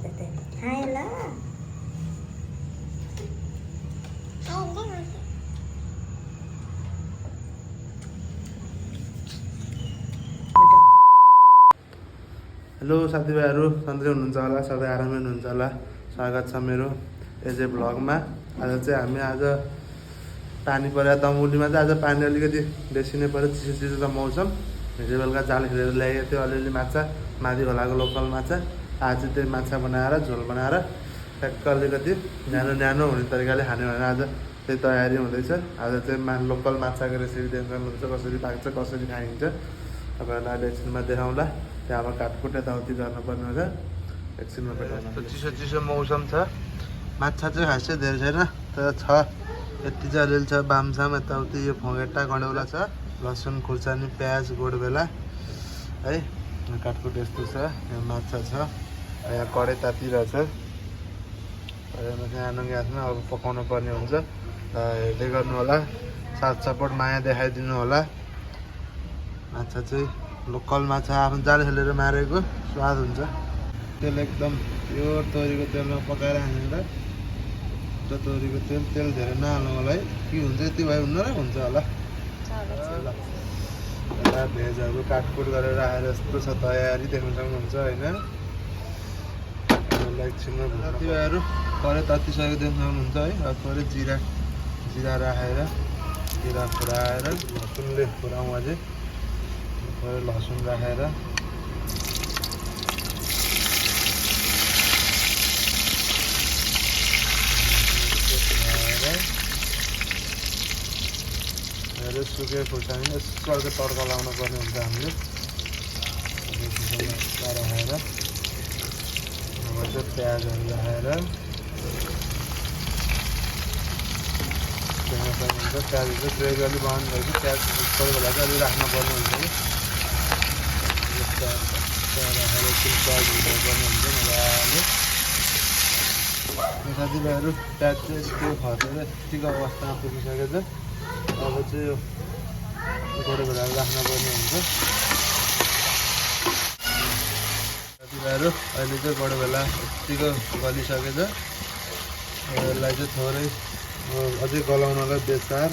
ते खायला हेलो साथीभाइहरू सन्चै हुनुहुन्छ होला, सबै आरामै हुनुहुन्छ होला। स्वागत छ मेरो एजे भ्लगमा। आज चाहिँ हामी पानी पऱ्यो दमौलीमा चाहिँ आज पानी अलिकति बेसी नै पऱ्यो, चिसो चिसो त मौसम। हिजो बेलुका जाल खेलेर ल्याएको थियो अलिअलि माछा, माथि खोलाको लोकल माछा। आज चाहिँ त्यही माछा बनाएर झोल बनाएर ठ्याक्क अलिकति न्यानो न्यानो हुने तरिकाले खाने भनेर आज त्यही तयारी हुँदैछ। आज चाहिँ लोकल माछाको रेसिपी देखाउनुहुन्छ, कसरी पाक्छ कसरी खाइन्छ तपाईँहरूलाई अहिले एकछिनमा देखाउँला। त्यहाँबाट काटकुट यताउति गर्नुपर्ने हुन्छ, एकछिनमा भेटाउनु। चिसो चिसो मौसम छ, माछा चाहिँ खासै धेरै छैन तर छ, यति चाहिँ अलिअलि छ। बामसाम यताउति यो फोगेटा गडौला छ, लसुन खुर्सानी प्याज गोडबेला है, काटकुट यस्तो छ। यहाँ माछा छ, यहाँ कराई तातिरहेछ, कराईमा चाहिँ आनो ग्यासमा अब पकाउनु पर्ने हुन्छ। हेर्दै गर्नु होला, साथ सपोर्ट माया देखाइदिनु होला। माछा चाहिँ लोकल माछा आफ्नो जाल खेलेर मारेको स्वाद हुन्छ। तेल एकदम प्योर तोरीको तेलमा पकाएर हानेर, तोरीको तेल धेरै नहाल्नु होला है, के हुन्छ यति भए हुन्न र हुन्छ होला। एउटा भेजहरू काटकुट गरेर आएर यस्तो छ, तयारी देख्न सक्नुहुन्छ होइन। एकछिनमा साथीभाइहरू परे ततिसकेको देख्न सक्नुहुन्छ है। अब परे जिरा राखेर जिरा फुराएर लसुनले फुराउँ अझै, लसुन राखेर सुके खुर्सानी यसो अर्को तड्का लाउनु पर्ने हुन्छ हामीले। राखेर अब चाहिँ प्याजहरू राखेर हुन्छ। प्याज चाहिँ ग्रेभी अलिक बनाउनु भएपछि प्याज कोही बेला चाहिँ अलिक राख्नुपर्ने हुन्छ कि राखेर एकछिन प्याज हुनुपर्ने हुन्छ मजाले। साथीभाइहरू प्याज चाहिँ यस्तो खसेर यतिको अवस्थामा पुगिसकेको छ। अब चाहिँ यो गोडबेलाहरू राख्नुपर्ने हुन्छ। साथीभाइहरू अहिले चाहिँ गोडबेला यतिको गलिसकेछ। यसलाई चाहिँ थोरै अझै गलाउनलाई बेसार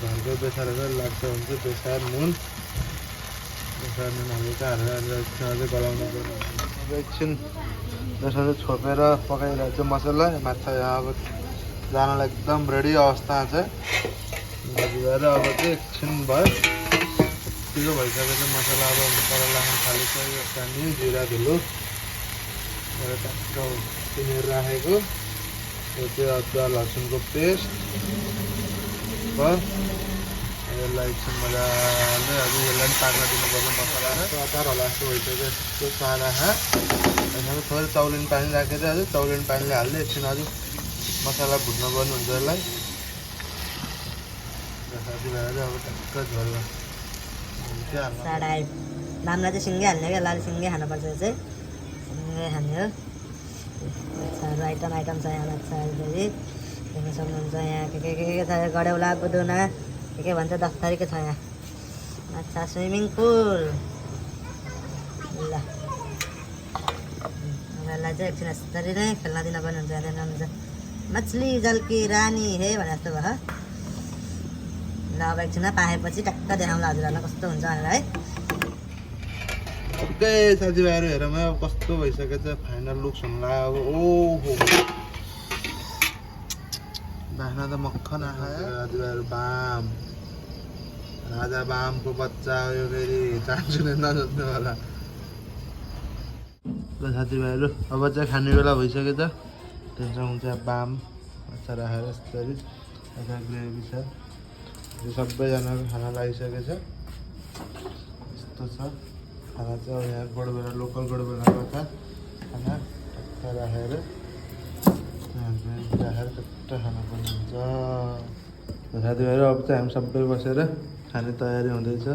घरको बेसारहरू लाग्छ हुन्छ, बेसार नुन हल्का हालेर अझै गलाउनु पर्ने हुन्छ। अब एकछिन त्यसरी छोपेर पकाइरहेको चाहिँ मसला माछा यहाँ अब जानलाई एकदम रेडी अवस्था छ। भएर अब चाहिँ एकछिन भयो यतिको भइसकेको छ मसला। अब मसला लाग्न थालेको यो पानी जिरा धुलो ट्याक्क किनेर राखेको, यो चाहिँ अदुवा लसुनको पेस्ट भयो। यसलाई एकछिन मजाले अझै यसलाई पनि पाक्न दिनुपर्छ मसला। अचार होला जस्तो भइसक्यो, यस्तो साना थोरै चौलिन पानी राखेर अझै चौलिन पानीले हाल्दै एकछिन अझै मसला भुट्नु पर्ने हुन्छ यसलाई। साथीभाइहरू अब टक्क झोल बामलाई चाहिँ सिङ्गै हाल्ने क्या, लाल सिङ्गै खानुपर्छ चाहिँ सिङ्गै खाने हो। माछाहरू आइटम छ यहाँ, माछाहरू फेरि देख्न सक्नुहुन्छ। यहाँ के छ, गडौला बुदुना के भन्छ 10 थरीको छ यहाँ माछा। स्विमिङ पुल ल यसलाई चाहिँ एकछिन यसरी नै खेल्न दिनुपर्ने हुन्छ। हेर्नुहुन्छ मछली जल की रानी हे भने जस्तो भयो। ल अब एकछिनमा पाएपछि टक्क देखाउँला हजुरहरूलाई कस्तो हुन्छ भनेर है। ओके साथीभाइहरू हेरौँ अब कस्तो भइसकेको छ, फाइनल लुक्स हुनुला अब। ओहो बाख्ना त मक्खन आयो साथीभाइहरू। बाम राजा बामको बच्चा हो यो, फेरि चान्सु नै नजोत्नु होला। ल साथीभाइहरू अब चाहिँ खाने बेला भइसकेको छ। त्यसमा हुन्छ बाम माछा राखेर यसरी यता ग्रेभी छ। यो सबैजनाको खाना लागिसकेको छ। यस्तो छ खाना चाहिँ। अब यहाँ गोडबेला लोकल गोडबेलाको छ खाना, टक्क राखेर टक्क खाना पनि हुन्छ। साथीभाइहरू अब चाहिँ हामी सबै बसेर खाने तयारी हुँदैछ।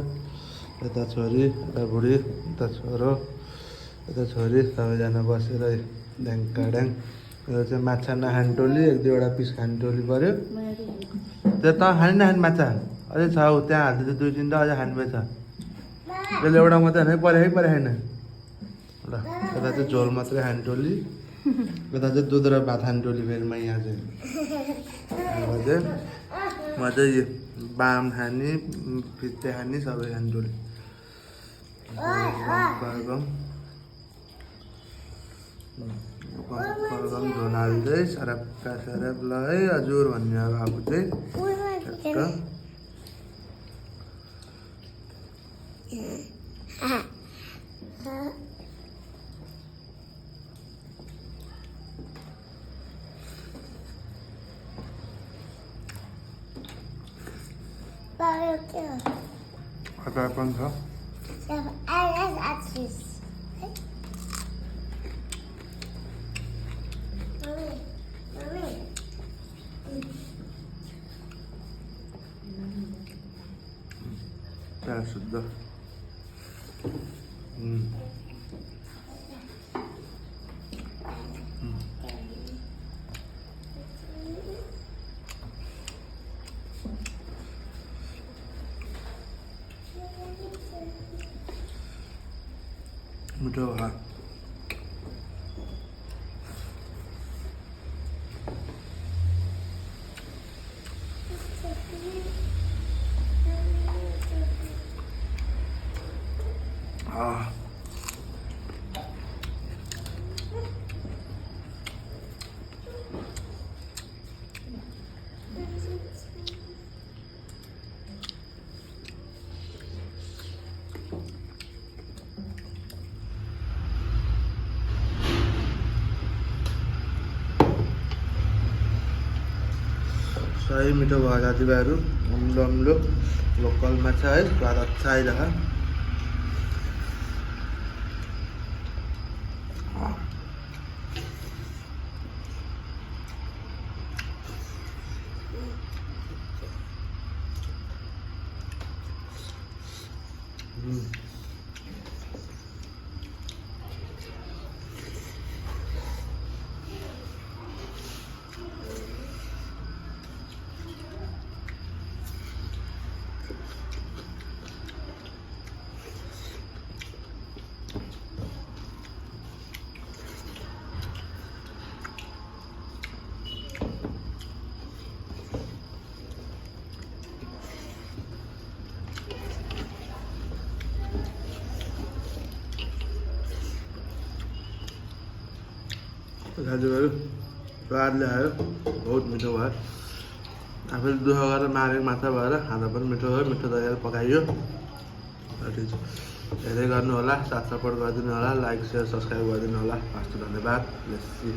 यता छोरी यता बुढी यता छोरो यता छोरी सबैजना बसेर ड्याङ। यो चाहिँ माछा नखाने टोली, 1-2वटा पिस खाने टोली पऱ्यो। त्यो त खाने नखाने माछा अझै छ, त्यहाँ हाल्दै 2-3 अझै खानु पर्छ। त्यसले एउटा मात्रै होइन, परे छैन ल यता चाहिँ झोल मात्रै खाने टोली यता चाहिँ दुध र भात खाने टोली फेरि म यहाँ चाहिँ म चाहिँ यो बाम खाने फिते खाने सबै खाने टोली गरम झोल हाल्दै सरप्का सरप ल है हजुर भन्ने अब आफू चाहिँ अचार पनि छ प्याज शुद्ध मिठो भयो सही मिठो भयो साथीभाइहरू अम्लो अम्लो लोकल माछा है स्वाद अच्छा आइरह साथीभाइहरू स्वादले आयो बहुत मिठो भयो आफूले दुःख गरेर मारेको माछा भएर खाँदा पनि मिठो भयो मिठो तरिकाले पकाइयो ठिक छ हेर्दै गर्नु होला साथ सपोर्ट गरिदिनु होला लाइक सेयर सब्सक्राइब गरिदिनु होला हस् धन्यवाद लेट्स सी